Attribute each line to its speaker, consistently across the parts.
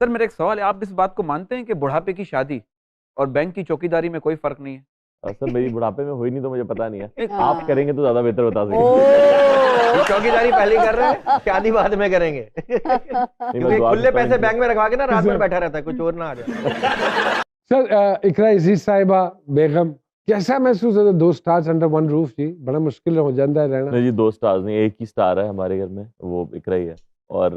Speaker 1: Sir मेरा एक सवाल है, आप इस बात को मानते हैं कि बुढ़ापे की शादी और बैंक की चौकीदारी में कोई फर्क नहीं है?
Speaker 2: सर मेरी बुढ़ापे में हुई नहीं तो मुझे पता नहीं है,
Speaker 1: नहीं,
Speaker 2: आप करेंगे तो ज्यादा बेहतर बता
Speaker 3: ओ
Speaker 2: सकेंगे।
Speaker 4: ये चौकीदारी पहले कर रहे हैं, शादी बाद में करेंगे।
Speaker 2: नहीं, मैं
Speaker 4: क्योंकि
Speaker 2: दुआ
Speaker 4: खुले
Speaker 2: करता हूँ
Speaker 4: पैसे
Speaker 2: इनकी।
Speaker 4: बैंक में रखवा के ना रात भर बैठा रहता है, कोई चोर ना आ जाए।
Speaker 3: सर इकरा अजीज साहिबा बेगम कैसा महसूस होता है 2 स्टार्स अंडर 1 रूफ जी? बड़ा मुश्किल हो जाता है रहना।
Speaker 2: नहीं जी, 2 स्टार्स नहीं, एक ही स्टार है हमारे घर में, वो इकरा ही है। और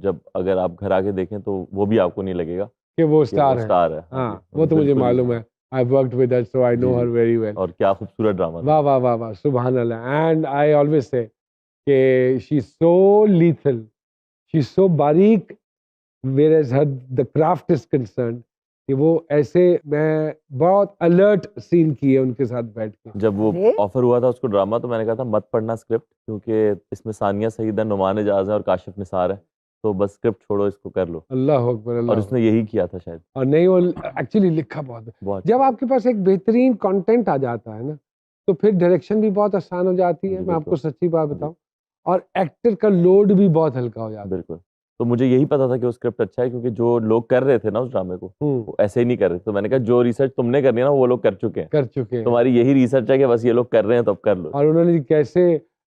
Speaker 2: जब अगर आप घर आके देखें तो वो भी आपको नहीं लगेगा
Speaker 3: कि वो
Speaker 2: कि
Speaker 3: स्टार
Speaker 2: वो
Speaker 3: है।
Speaker 2: स्टार है।
Speaker 3: हाँ
Speaker 2: जी,
Speaker 3: वो तो मुझे
Speaker 2: बिल्कुल।
Speaker 3: मालूम है, I worked with her so I know
Speaker 2: जी,
Speaker 3: हर
Speaker 2: जी।
Speaker 3: Very well.
Speaker 2: और क्या खूबसूरत ड्रामा
Speaker 3: वाह वाह वाह वाह, सुभान अल्लाह। एंड आई ऑलवेज से कि she is so lethal, she is so बारीक, whereas her the craft is concerned कि वो ऐसे, मैं बहुत अलर्ट सीन किए उनके साथ बैठ के।
Speaker 2: जब वो
Speaker 5: अरे!
Speaker 2: ऑफर हुआ था उसको ड्रामा, तो मैंने कहा था मत पढ़ना स्क्रिप्ट, क्योंकि इसमें सानिया सईद है, नुमान एजाज है और काशिफ निसार है, तो बस स्क्रिप्ट छोड़ो, इसको कर लो।
Speaker 3: अल्लाह अकबर,
Speaker 2: और
Speaker 3: अल्लाह
Speaker 2: उसने यही किया था शायद।
Speaker 3: और नहीं वो एक्चुअली लिखा बहुत है।
Speaker 2: बहुत
Speaker 3: जब आपके पास एक बेहतरीन कंटेंट आ जाता है ना, तो फिर डायरेक्शन भी बहुत आसान हो जाती है।
Speaker 2: जी,
Speaker 3: मैं आपको
Speaker 2: बिल्कुल।
Speaker 3: सच्ची बात
Speaker 2: जी।
Speaker 3: बताऊं, और एक्टर का लोड भी बहुत हल्का हो जाता है।
Speaker 2: बिल्कुल। तो मुझे यही पता था कि वो स्क्रिप्ट अच्छा है, क्योंकि जो लोग कर रहे थे ना उस ड्रामे को, वो ऐसे ही नहीं कर रहे थे। तो मैंने कहा जो रिसर्च तुमने करनी है ना वो लोग कर चुके हैं,
Speaker 3: कर चुके हैं।
Speaker 2: तुम्हारी यही रिसर्च है कि बस ये लोग कर रहे हैं तो अब कर लो।
Speaker 3: और उन्होंने कैसे,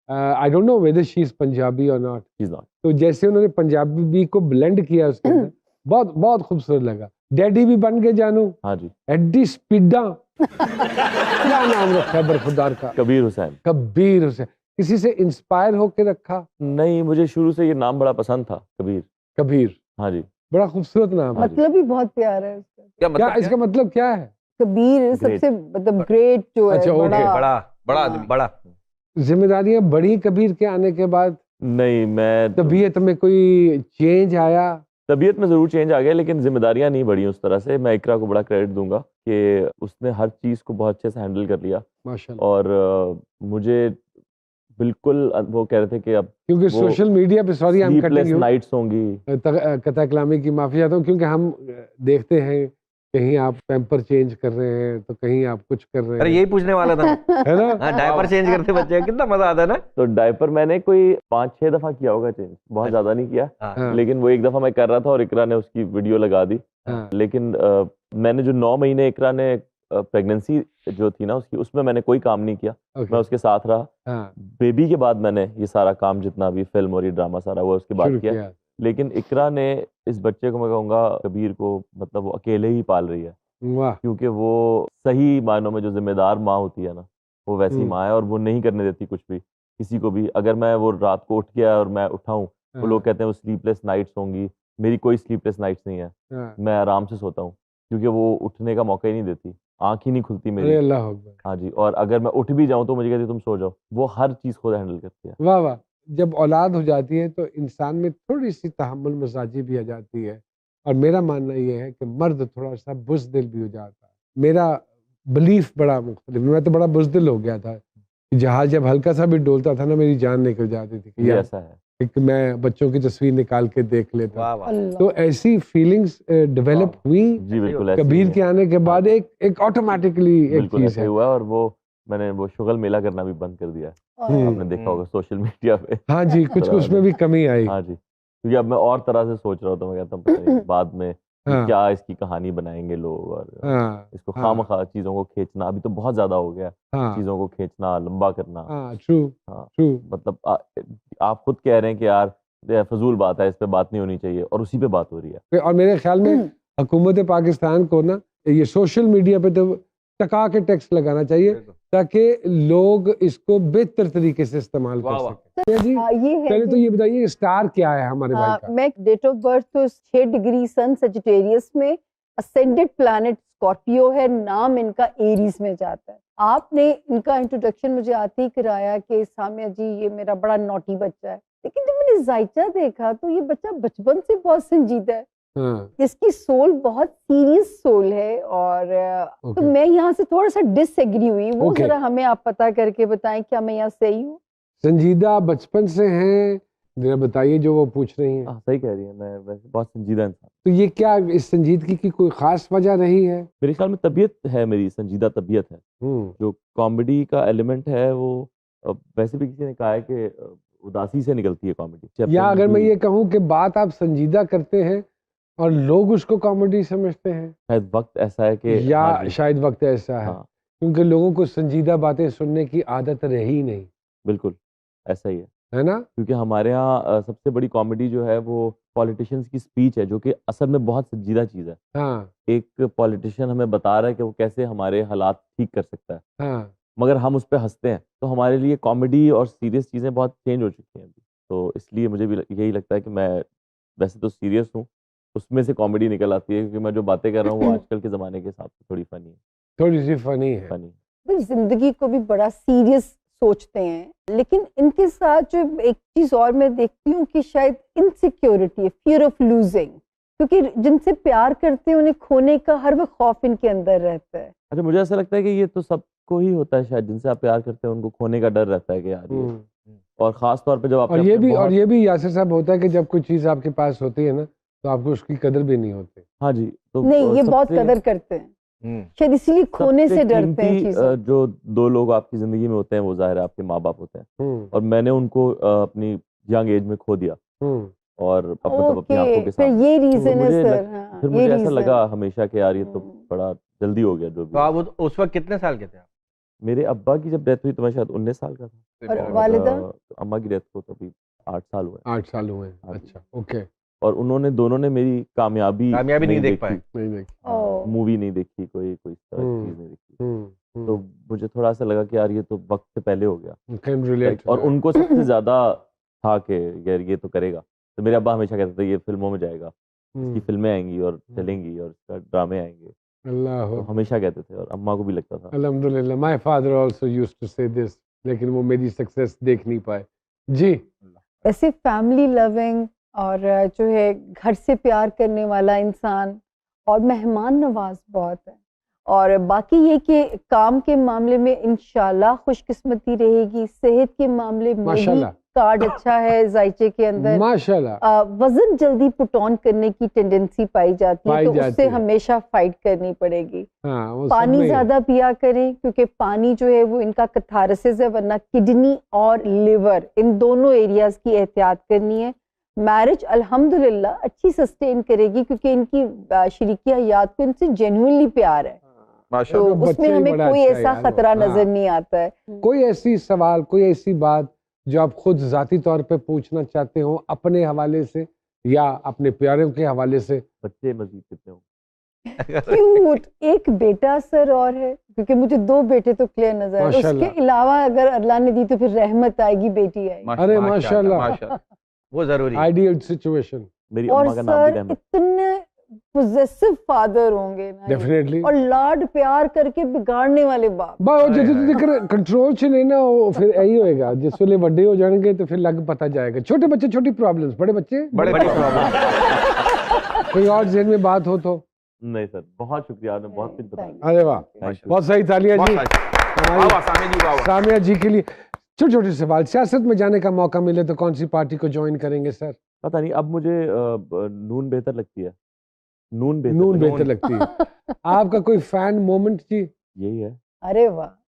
Speaker 3: I don't know whether she is Punjabi और नॉट,
Speaker 2: She's not।
Speaker 3: तो जैसे उन्होंने पंजाबी को ब्लेंड किया उसके अंदर, बहुत बहुत खूबसूरत लगा। डैडी भी बन गए जानू,
Speaker 2: हाँ जी,
Speaker 3: एडी स्पीडा क्या नाम रखा है बरखुदार का?
Speaker 2: कबीर हुसैन।
Speaker 3: कबीर हुसैन। किसी से इंस्पायर होके रखा?
Speaker 2: नहीं, मुझे शुरू से ये नाम बड़ा पसंद था, कबीर।
Speaker 3: कबीर,
Speaker 2: हाँ जी।
Speaker 3: बड़ा खूबसूरत नाम है।
Speaker 2: हाँ जी।
Speaker 5: मतलब ही बहुत प्यारा है उसका।
Speaker 1: क्या
Speaker 3: क्या
Speaker 1: मतलब
Speaker 3: इसका मतलब क्या है?
Speaker 5: कबीर
Speaker 2: Great।
Speaker 5: सबसे मतलब ग्रेट जो है,
Speaker 3: अच्छा, ओके।
Speaker 4: बड़ा बड़ा
Speaker 5: हाँ।
Speaker 4: आदमी, बड़ा।
Speaker 3: जिम्मेदारियां बढ़ी कबीर के आने के बाद?
Speaker 2: नहीं, मैं
Speaker 3: तबीयत में कोई चेंज आया?
Speaker 2: तबीयत में ज़रूर चेंज आ गया, लेकिन जिम्मेदारियां नहीं बढ़ी उस तरह से। मैं इकरा को बड़ा क्रेडिट दूंगा कि उसने हर चीज़ को बहुत अच्छे से हैंडल कर लिया।
Speaker 3: माशाल्लाह।
Speaker 2: और मुझे बिल्कुल वो कह रहे थे कि अब
Speaker 3: क्योंकि
Speaker 2: वो
Speaker 3: सोशल मीडिया पे, sorry I am
Speaker 2: sleepless
Speaker 3: cutting you,
Speaker 2: nights होंगी।
Speaker 3: कथा कलामी की माफी चाहता हूँ, क्योंकि हम देखते हैं कहीं आप पैम्पर चेंज कर रहे हैं तो कहीं आप कुछ कर रहे
Speaker 4: अरे
Speaker 3: हैं,
Speaker 4: यही पूछने वाला था।
Speaker 3: है ना?
Speaker 4: हाँ, डायपर चेंज करते बच्चे, कितना मजा आता है ना।
Speaker 2: तो डायपर मैंने कोई 5-6 दफा किया होगा चेंज, बहुत ज्यादा नहीं किया।
Speaker 3: हाँ।
Speaker 2: लेकिन वो एक दफा मैं कर रहा था और इकरा ने उसकी वीडियो लगा दी।
Speaker 3: हाँ।
Speaker 2: लेकिन मैंने जो 9 महीने इकरा ने प्रेगनेंसी जो थी ना उसकी, उसमें मैंने कोई काम नहीं किया।
Speaker 3: ओके।
Speaker 2: मैं उसके साथ रहा।
Speaker 3: हाँ,
Speaker 2: बेबी के बाद मैंने ये सारा काम, जितना भी फिल्म और ये ड्रामा सारा हुआ, उसके बाद
Speaker 3: शुरू
Speaker 2: किया।
Speaker 3: किया।
Speaker 2: लेकिन इकरा ने इस बच्चे को, मैं कहूँगा कबीर को, मतलब वो अकेले ही पाल रही है,
Speaker 3: वाह।
Speaker 2: क्योंकि वो सही मायनों में जो जिम्मेदार माँ होती है ना, वो वैसी माँ है। और वो नहीं करने देती कुछ भी किसी को भी। अगर मैं वो रात को उठ गया और मैं उठाऊं, वो लोग कहते हैं वो स्लीपलेस नाइट्स होंगी। मेरी कोई स्लीपलेस नाइट्स नहीं है,
Speaker 3: हाँ।
Speaker 2: मैं आराम से सोता हूँ, क्योंकि वो उठने का मौका ही नहीं देती, आंख ही नहीं खुलती
Speaker 3: अरे
Speaker 2: मेरी।
Speaker 3: अल्लाह अकबर।
Speaker 2: हाँ जी। और अगर मैं उठ भी जाऊं तो मुझे कहती तुम सो जाओ। वो हर चीज़ खुद हैंडल करती है।
Speaker 3: वाह वाह। जब औलाद हो जाती है तो इंसान में थोड़ी सी तहम्मुल मजाजी भी आ जाती है, और मेरा मानना ये है कि मर्द थोड़ा सा बुज़दिल भी हो जाता है। मेरा बिलीफ बड़ा मुख्तलिफ, मैं तो बड़ा बुज़दिल हो गया था कि जहाज जब हल्का सा भी डोलता था ना, मेरी जान निकल जाती थी कि
Speaker 2: ये
Speaker 3: यार,
Speaker 2: ऐसा है।
Speaker 3: कि मैं बच्चों की तस्वीर निकाल के देख लेता।
Speaker 4: वाह वाह।
Speaker 5: अल्लाह।
Speaker 3: तो ऐसी फीलिंग्स डेवलप हुई
Speaker 2: जी बिल्कुल ऐसे ही
Speaker 3: कबीर
Speaker 2: है।
Speaker 3: के आने के बाद। एक ऑटोमेटिकली एक
Speaker 2: बिल्कुल
Speaker 3: चीज
Speaker 2: ऐसे
Speaker 3: है।
Speaker 2: ही हुआ। और वो मैंने वो शुगल मेला करना भी बंद कर दिया है।
Speaker 5: और
Speaker 2: आपने देखा होगा सोशल मीडिया पे।
Speaker 3: हाँ जी, कुछ
Speaker 2: तरह
Speaker 3: उसमें भी कमी आई।
Speaker 2: हाँ जी, क्योंकि अब मैं और तरह से सोच रहा हूँ, तो मैं कहता हूँ पता नहीं बाद में ये
Speaker 3: हाँ।
Speaker 2: क्या इसकी कहानी बनाएंगे लोग, और
Speaker 3: हाँ
Speaker 2: इसको
Speaker 3: हाँ
Speaker 2: खामखा चीज़ों को खींचना अभी तो बहुत ज़्यादा हो गया।
Speaker 3: हाँ
Speaker 2: चीज़ों को खींचना, लंबा करना।
Speaker 3: हाँ, ट्रू
Speaker 2: हाँ,
Speaker 3: ट्रू।
Speaker 2: मतलब आप खुद कह रहे हैं कि यार ये फजूल बात है, इस पे बात नहीं होनी चाहिए, और उसी पे बात हो रही है।
Speaker 3: और मेरे ख्याल में हुकूमत पाकिस्तान को ना ये सोशल मीडिया पे तो टका के टैक्स लगाना चाहिए, ताकि लोग इसको बेहतर तरीके से इस्तेमाल कर
Speaker 1: वाह, वाह।
Speaker 3: सकें। जी,
Speaker 5: ये है
Speaker 3: पहले तो ये बताइए स्टार क्या है हमारे भाई का?
Speaker 5: मैं डेट ऑफ बर्थ तो 6 डिग्री सन सजिटेरियस में, असेंडेड प्लैनेट स्कॉर्पियो है, नाम इनका एरीज में जाता है। आपने इनका इंट्रोडक्शन मुझे आते ही कराया कि सामिया जी ये मेरा बड़ा नॉटी बच्चा है, लेकिन जब मैंने जायचा देखा तो ये बच्चा बचपन से बहुत संजीदा है।
Speaker 3: हाँ,
Speaker 5: इसकी सोल बहुत सीरियस सोल है। और तो
Speaker 3: ओके।
Speaker 5: मैं यहाँ से थोड़ा सा डिसएग्री हुई। वो
Speaker 3: ओके।
Speaker 5: जरा हमें आप पता करके बताएं, क्या मैं यहाँ सही हूँ?
Speaker 3: संजीदा बचपन से हैं, जरा बताइए जो वो पूछ रही हैं।
Speaker 2: सही कह रही है। मैं वैसे बहुत संजीदा इंसान।
Speaker 3: तो ये क्या इस संजीदगी की कोई खास वजह रही है?
Speaker 2: मेरे ख्याल में तबीयत है, मेरी संजीदा तबीयत है। जो कॉमेडी का एलिमेंट है वो वैसे भी किसी ने कहा है कि उदासी से निकलती है कॉमेडी।
Speaker 3: या अगर मैं ये कहूँ कि बात आप संजीदा करते हैं और लोग उसको कॉमेडी समझते हैं
Speaker 2: शायद वक्त ऐसा है कि
Speaker 3: या
Speaker 2: हाँ जी,
Speaker 3: शायद वक्त ऐसा है
Speaker 2: हाँ
Speaker 3: क्योंकि लोगों को संजीदा बातें सुनने की आदत रही नहीं,
Speaker 2: बिल्कुल ऐसा ही
Speaker 3: है ना?
Speaker 2: क्योंकि हमारे यहाँ सबसे बड़ी कॉमेडी जो है वो पॉलिटिशियंस की स्पीच है, जो कि असल में बहुत संजीदा चीज़ है।
Speaker 3: हाँ,
Speaker 2: एक पॉलिटिशियन हमें बता रहा है कि वो कैसे हमारे हालात ठीक कर सकता है,
Speaker 3: हाँ,
Speaker 2: मगर हम उस पे हंसते हैं। तो हमारे लिए कॉमेडी और सीरियस चीज़ें बहुत चेंज हो चुकी हैं अभी। तो इसलिए मुझे भी यही लगता है कि मैं वैसे तो सीरियस हूँ, उसमें से कॉमेडी निकल आती है, क्योंकि मैं जो बातें कर रहा हूँ वो आजकल के ज़माने के हिसाब से थोड़ी फ़नी है।
Speaker 3: थोड़ी सी फनी है।
Speaker 2: फ़नी
Speaker 5: भाई जिंदगी को भी बड़ा सीरियस सोचते हैं, लेकिन इनके साथ जो एक चीज और मैं देखती हूँ कि शायद इनसिक्योरिटी है, फियर ऑफ लूजिंग, क्योंकि जिनसे प्यार करते हैं उन्हें खोने का हर वक्त खौफ इनके अंदर रहता है।
Speaker 2: अच्छा, मुझे ऐसा लगता है कि ये तो सबको ही होता है शायद, जिनसे आप प्यार करते हैं उनको खोने का डर रहता है कि यार ये,
Speaker 3: हम्म।
Speaker 2: और ख़ास तौर पे जब
Speaker 3: और
Speaker 2: आपने
Speaker 3: ये
Speaker 2: अपने
Speaker 3: भी और
Speaker 2: बहुत
Speaker 3: ये भी यासिर साहब होता है कि जब कोई चीज़ आपके पास होती है ना तो आपको उसकी कदर भी नहीं होती।
Speaker 2: हाँ जी, तो
Speaker 5: नहीं, ये बहुत
Speaker 2: सबसे
Speaker 5: कदर करते हैं,
Speaker 4: हम्म।
Speaker 5: शायद इसीलिए खोने
Speaker 2: सबसे
Speaker 5: से डरते हैं
Speaker 2: कीमती
Speaker 5: चीजों।
Speaker 2: जो दो लोग आपकी ज़िंदगी में होते हैं वो ज़ाहिर है आपके माँ-बाप होते हैं, और मैंने उनको अपनी यंग एज में खो दिया,
Speaker 3: हम्म।
Speaker 2: और मतलब अपनी आँखों
Speaker 5: ओके,
Speaker 2: के
Speaker 5: फिर
Speaker 2: सामने।
Speaker 5: ये
Speaker 2: तो
Speaker 5: रीजन है
Speaker 2: मुझे
Speaker 5: सर। हाँ,
Speaker 2: फिर
Speaker 5: ये
Speaker 2: मुझे ऐसा
Speaker 5: रीजन।
Speaker 2: लगा हमेशा कि यार ये तो बड़ा जल्दी हो गया जो भी
Speaker 4: तो
Speaker 2: हुआ।
Speaker 4: आप उस वक्त कितने साल के थे आप?
Speaker 2: मेरे अब्बा की जब डेथ हुई तो मैं शायद 19 साल का था,
Speaker 5: और
Speaker 2: और
Speaker 5: वालिदा?
Speaker 2: अम्मा की डेथ को तो अभी 8 साल हुए।
Speaker 3: 8 साल हुए।
Speaker 2: हाँ जी।
Speaker 3: अच्छा, ओके।
Speaker 2: और उन्होंने दोनों ने मेरी कामयाबी
Speaker 4: नहीं देख पाए।
Speaker 3: नहीं नहीं।
Speaker 5: ओह।
Speaker 2: मूवी नहीं देखी, कोई कोई चीज़
Speaker 3: हम्म,
Speaker 2: नहीं देखी।
Speaker 3: हम्म,
Speaker 2: तो मुझे थोड़ा ऐसा लगा कि यार ये तो वक्त से पहले हो गया।
Speaker 3: Can relate.
Speaker 2: और उनको सबसे ज़्यादा था कि यार ये तो करेगा। तो मेरे अब्बा हमेशा कहते थे ये फ़िल्मों में जाएगा, इसकी फ़िल्में आएँगी और चलेंगी और इसका ड्रामे आएँगे।
Speaker 3: अल्लाह
Speaker 2: तो हमेशा कहते थे, और अम्मा को भी लगता था।
Speaker 3: अल्हम्दुलिल्लाह, my father also used to say this, लेकिन वो मेरी सक्सेस देख नहीं पाए। जी।
Speaker 5: वैसे फैमिली लविंग और जो है घर से प्यार करने वाला इंसान और मेहमान नवाज बहुत है, और बाकी ये कि काम के मामले में इंशाल्लाह खुशकिस्मती रहेगी, सेहत के मामले में भी
Speaker 3: माशाल्लाह।
Speaker 5: कार्ड अच्छा है जायचे के अंदर।
Speaker 3: माशाल्लाह।
Speaker 5: वजन जल्दी पुट ऑन करने की टेंडेंसी पाई जाती है,
Speaker 3: पाई
Speaker 5: तो
Speaker 3: जाती
Speaker 5: उससे
Speaker 3: है।
Speaker 5: हमेशा फाइट करनी पड़ेगी।
Speaker 3: हाँ, वो सब
Speaker 5: पानी
Speaker 3: में ही है।
Speaker 5: ज्यादा पिया करें, क्योंकि पानी जो है वो इनका कैथारसिस है, वरना किडनी और लिवर इन दोनों एरियाज की एहतियात करनी है। मैरिज अल्हम्दुलिल्लाह अच्छी सस्टेन करेगी, क्योंकि इनकी शरीकी हयात को इनसे जेन्युइनली प्यार है, तो
Speaker 3: माशाल्लाह,
Speaker 5: उसमें
Speaker 3: बच्चे ही
Speaker 5: हमें
Speaker 3: बड़ा
Speaker 5: कोई
Speaker 3: अच्छा है
Speaker 5: ऐसा
Speaker 3: यार वो।
Speaker 5: खतरा
Speaker 3: हाँ।
Speaker 5: नजर नहीं आता है।
Speaker 3: कोई ऐसी सवाल, कोई ऐसी बात जो आप खुद जाती तौर पे पूछना चाहते हो अपने हवाले से या अपने प्यारों के हवाले से?
Speaker 2: बच्चे मज़ीद कितने होंगे?
Speaker 5: क्यूट, एक बेटा सर और है, क्योंकि मुझे 2 बेटे तो क्लियर नजर आ रहे हैं। उसके
Speaker 3: माशाल्लाह।
Speaker 5: अलावा अगर अल्लाह ने दी तो फिर रहमत आएगी, बेटी आएगी।
Speaker 3: अरे माशाल्लाह।
Speaker 4: वो जरूरी है।
Speaker 3: Ideal situation.
Speaker 2: मेरी
Speaker 5: और
Speaker 2: अम्मा का नाम भी
Speaker 5: सर
Speaker 2: रहमत।
Speaker 5: इतने पोजेसिव फादर होंगे ना ये,
Speaker 3: डेफिनेटली।
Speaker 5: और लाड प्यार करके बिगाड़ने वाले बाप।
Speaker 3: बा ਜਦੋਂ कंट्रोल ਚ नहीं ना वो फिर यही होएगा, जिस वेले ਵੱਡੇ हो जाएंगे तो फिर लग पता जाएगा। छोटे बच्चे छोटी प्रॉब्लम्स, बड़े बच्चे
Speaker 4: बड़ी प्रॉब्लम।
Speaker 3: कोई और जेहन में बात हो तो।
Speaker 2: नहीं सर, बहुत शुक्रिया, आपने बहुत कुछ बता दिया।
Speaker 3: अरे वाह,
Speaker 2: थैंक यू।
Speaker 3: बहुत सही, तालियां जी हमारी सामिया जी के लिए। छोटे छोटे सवाल, सियासत में जाने का मौका मिले तो कौन सी पार्टी को ज्वाइन करेंगे सर?
Speaker 2: पता नहीं, अब मुझे नून बेहतर लगती है। नून बेहतर
Speaker 3: नून
Speaker 2: लगती
Speaker 3: बेहतर लगती है। आपका कोई फैन मोमेंट जी?
Speaker 2: है। यही है।
Speaker 5: अरे वाह।